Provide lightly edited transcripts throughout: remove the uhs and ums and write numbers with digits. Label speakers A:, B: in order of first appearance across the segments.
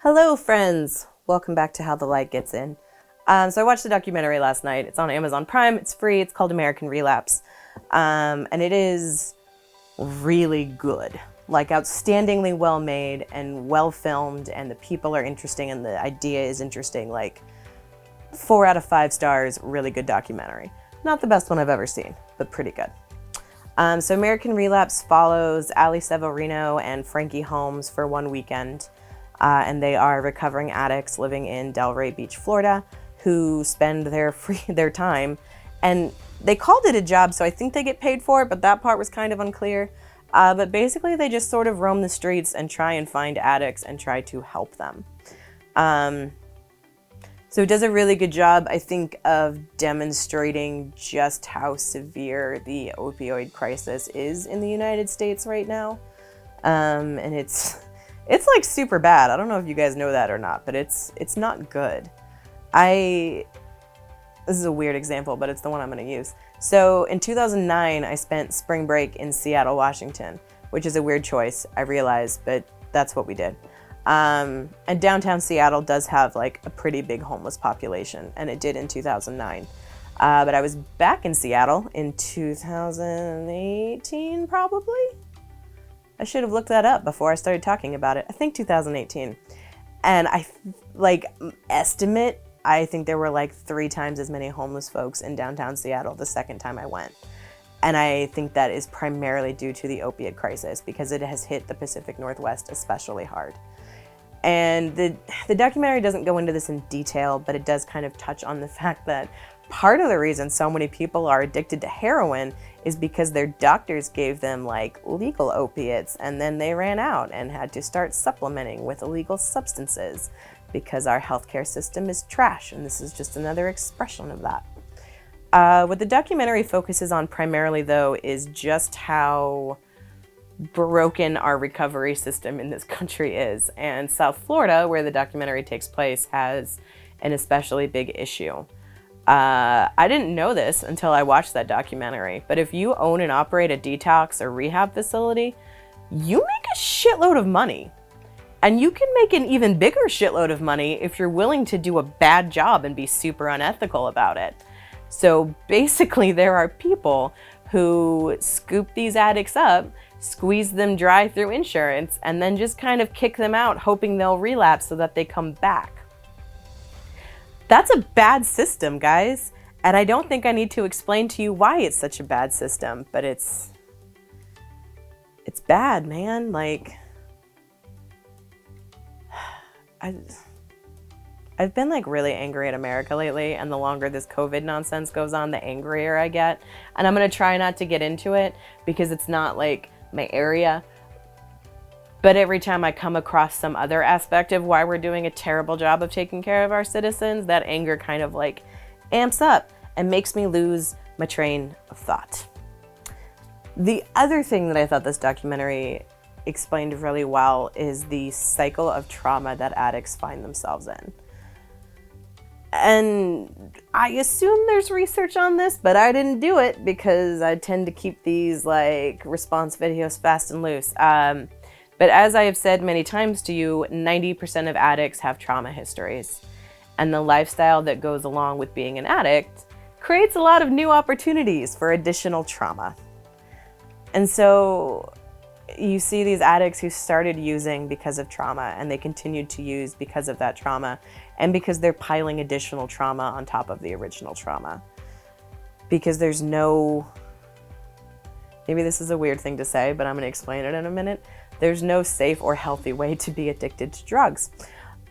A: Hello, friends. Welcome back to How the Light Gets In. So I watched the documentary last night. It's on Amazon Prime. It's free. It's called American Relapse. And it is really good. Like, outstandingly well made and well filmed, and the people are interesting and the idea is interesting. Like, 4 out of 5 stars, really good documentary. Not the best one I've ever seen, but pretty good. So American Relapse follows Ali Severino and Frankie Holmes for one weekend. And they are recovering addicts living in Delray Beach, Florida, who spend their time. And they called it a job, so I think they get paid for it, but that part was kind of unclear. But basically, they just sort of roam the streets and try and find addicts and try to help them. So it does a really good job, I think, of demonstrating just how severe the opioid crisis is in the United States right now. And it's like super bad. I don't know if you guys know that or not, but it's not good. This is a weird example, but it's the one I'm going to use. So in 2009, I spent spring break in Seattle, Washington, which is a weird choice, I realize, but that's what we did. And downtown Seattle does have like a pretty big homeless population, and it did in 2009. But I was back in Seattle in 2018, probably. I should have looked that up before I started talking about it. I think 2018. And I think there were like 3 times as many homeless folks in downtown Seattle the second time I went. And I think that is primarily due to the opiate crisis, because it has hit the Pacific Northwest especially hard. And the documentary doesn't go into this in detail, but it does kind of touch on the fact that part of the reason so many people are addicted to heroin is because their doctors gave them like legal opiates, and then they ran out and had to start supplementing with illegal substances because our healthcare system is trash, and this is just another expression of that. What the documentary focuses on primarily, though, is just how broken our recovery system in this country is. And South Florida, where the documentary takes place, has an especially big issue. I didn't know this until I watched that documentary, but if you own and operate a detox or rehab facility, you make a shitload of money. And you can make an even bigger shitload of money if you're willing to do a bad job and be super unethical about it. So basically, there are people who scoop these addicts up, squeeze them dry through insurance, and then just kind of kick them out, hoping they'll relapse so that they come back. That's a bad system, guys. And I don't think I need to explain to you why it's such a bad system, but it's bad, man. Like, I've been like really angry at America lately, and the longer this COVID nonsense goes on, the angrier I get. And I'm gonna try not to get into it because it's not like my area. But every time I come across some other aspect of why we're doing a terrible job of taking care of our citizens, that anger kind of like amps up and makes me lose my train of thought. The other thing that I thought this documentary explained really well is the cycle of trauma that addicts find themselves in. And I assume there's research on this, but I didn't do it because I tend to keep these like response videos fast and loose. But as I have said many times to you, 90% of addicts have trauma histories. And the lifestyle that goes along with being an addict creates a lot of new opportunities for additional trauma. And so you see these addicts who started using because of trauma, and they continued to use because of that trauma, and because they're piling additional trauma on top of the original trauma. Because there's no, maybe this is a weird thing to say, but I'm going to explain it in a minute. There's no safe or healthy way to be addicted to drugs.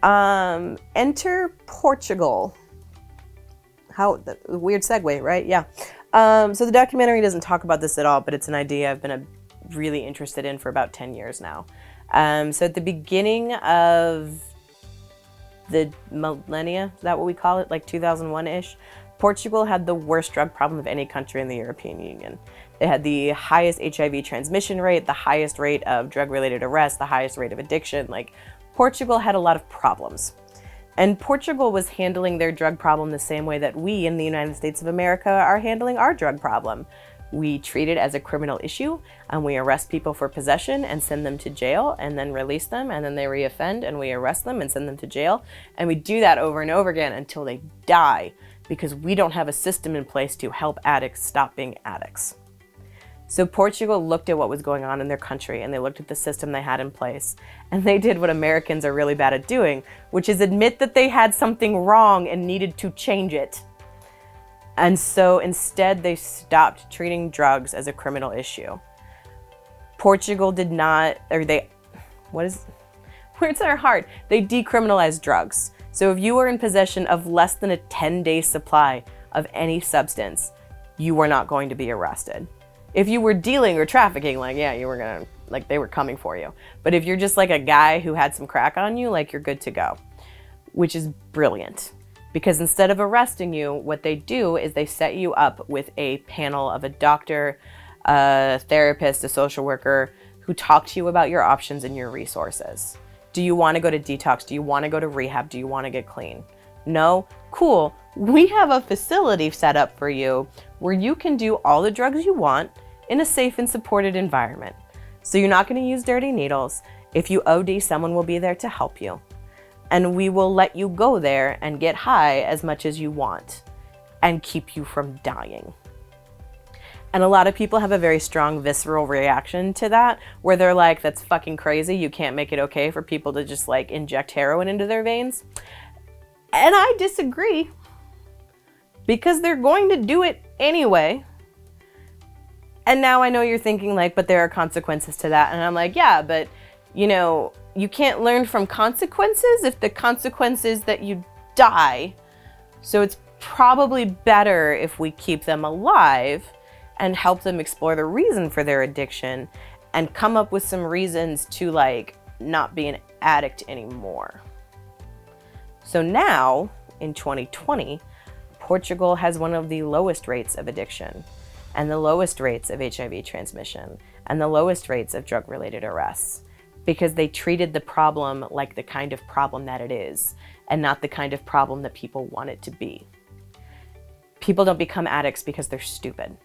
A: Enter Portugal. Weird segue, right? Yeah. So the documentary doesn't talk about this at all, but it's an idea I've been really interested in for about 10 years now. So at the beginning of the millennia, is that what we call it? Like 2001-ish? Portugal had the worst drug problem of any country in the European Union. They had the highest HIV transmission rate, the highest rate of drug-related arrests, the highest rate of addiction. Like, Portugal had a lot of problems. And Portugal was handling their drug problem the same way that we in the United States of America are handling our drug problem. We treat it as a criminal issue, and we arrest people for possession and send them to jail and then release them, and then they reoffend and we arrest them and send them to jail. And we do that over and over again until they die, because we don't have a system in place to help addicts stop being addicts. So Portugal looked at what was going on in their country, and they looked at the system they had in place, and they did what Americans are really bad at doing, which is admit that they had something wrong and needed to change it. And so instead they stopped treating drugs as a criminal issue. Portugal did not, or they, words are hard. They decriminalized drugs. So if you were in possession of less than a 10-day supply of any substance, you were not going to be arrested. If you were dealing or trafficking, like, yeah, you were gonna, like, they were coming for you. But if you're just like a guy who had some crack on you, like, you're good to go, which is brilliant. Because instead of arresting you, what they do is they set you up with a panel of a doctor, a therapist, a social worker, who talk to you about your options and your resources. Do you want to go to detox? Do you want to go to rehab? Do you want to get clean? No? Cool. We have a facility set up for you where you can do all the drugs you want in a safe and supported environment. So you're not going to use dirty needles. If you OD, someone will be there to help you. And we will let you go there and get high as much as you want and keep you from dying. And a lot of people have a very strong visceral reaction to that, where they're like, that's fucking crazy. You can't make it okay for people to just like inject heroin into their veins. And I disagree, because they're going to do it anyway. And now I know you're thinking like, but there are consequences to that. And I'm like, yeah, but you know, you can't learn from consequences if the consequence is that you die. So it's probably better if we keep them alive and help them explore the reason for their addiction and come up with some reasons to like not be an addict anymore. So now in 2020, Portugal has one of the lowest rates of addiction and the lowest rates of HIV transmission and the lowest rates of drug-related arrests, because they treated the problem like the kind of problem that it is and not the kind of problem that people want it to be. People don't become addicts because they're stupid.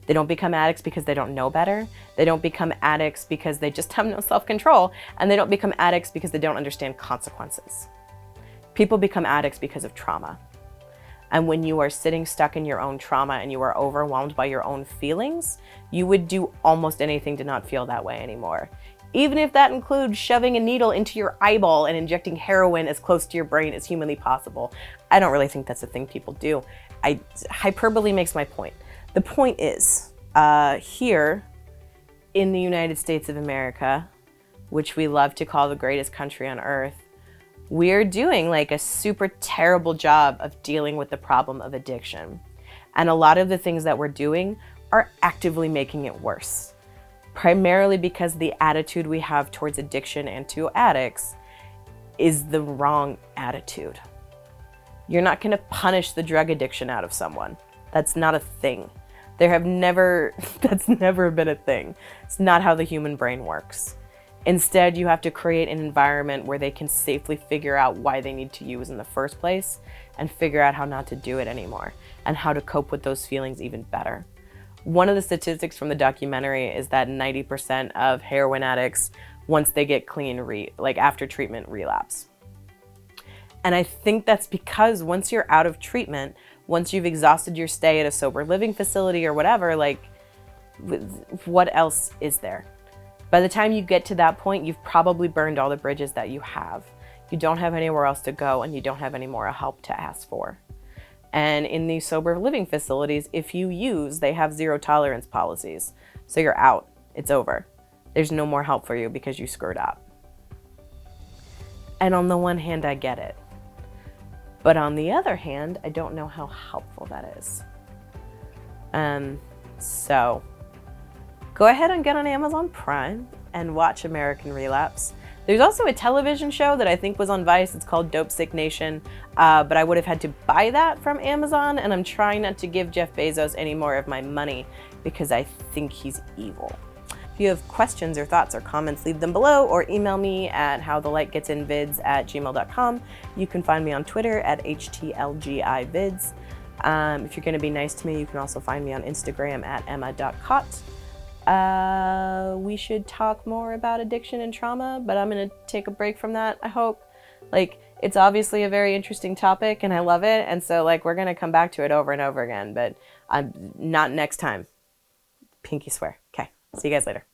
A: They don't become addicts because they don't know better. They don't become addicts because they just have no self-control, and they don't become addicts because they don't understand consequences. People become addicts because of trauma. And when you are sitting stuck in your own trauma and you are overwhelmed by your own feelings, you would do almost anything to not feel that way anymore. Even if that includes shoving a needle into your eyeball and injecting heroin as close to your brain as humanly possible. I don't really think that's a thing people do. Hyperbole makes my point. The point is, here in the United States of America, which we love to call the greatest country on earth, we're doing like a super terrible job of dealing with the problem of addiction. And a lot of the things that we're doing are actively making it worse. Primarily because the attitude we have towards addiction and to addicts is the wrong attitude. You're not gonna punish the drug addiction out of someone. That's not a thing. That's never been a thing. It's not how the human brain works. Instead, you have to create an environment where they can safely figure out why they need to use in the first place and figure out how not to do it anymore and how to cope with those feelings even better. One of the statistics from the documentary is that 90% of heroin addicts, once they get clean, after treatment, relapse. And I think that's because once you're out of treatment, once you've exhausted your stay at a sober living facility or whatever, what else is there? By the time you get to that point, you've probably burned all the bridges that you have. You don't have anywhere else to go, and you don't have any more help to ask for. And in these sober living facilities, if you use, they have zero tolerance policies. So you're out, it's over. There's no more help for you because you screwed up. And on the one hand, I get it. But on the other hand, I don't know how helpful that is. So go ahead and get on Amazon Prime and watch American Relapse. There's also a television show that I think was on Vice. It's called Dope Sick Nation, but I would have had to buy that from Amazon, and I'm trying not to give Jeff Bezos any more of my money because I think he's evil. If you have questions or thoughts or comments, leave them below or email me at howthelightgetsinvids@gmail.com. You can find me on Twitter at HTLGIvids. If you're going to be nice to me, you can also find me on Instagram at emma.cott. We should talk more about addiction and trauma, but I'm going to take a break from that, I hope. Like, it's obviously a very interesting topic and I love it. And so like, we're going to come back to it over and over again, but I'm not next time. Pinky swear. Okay. See you guys later.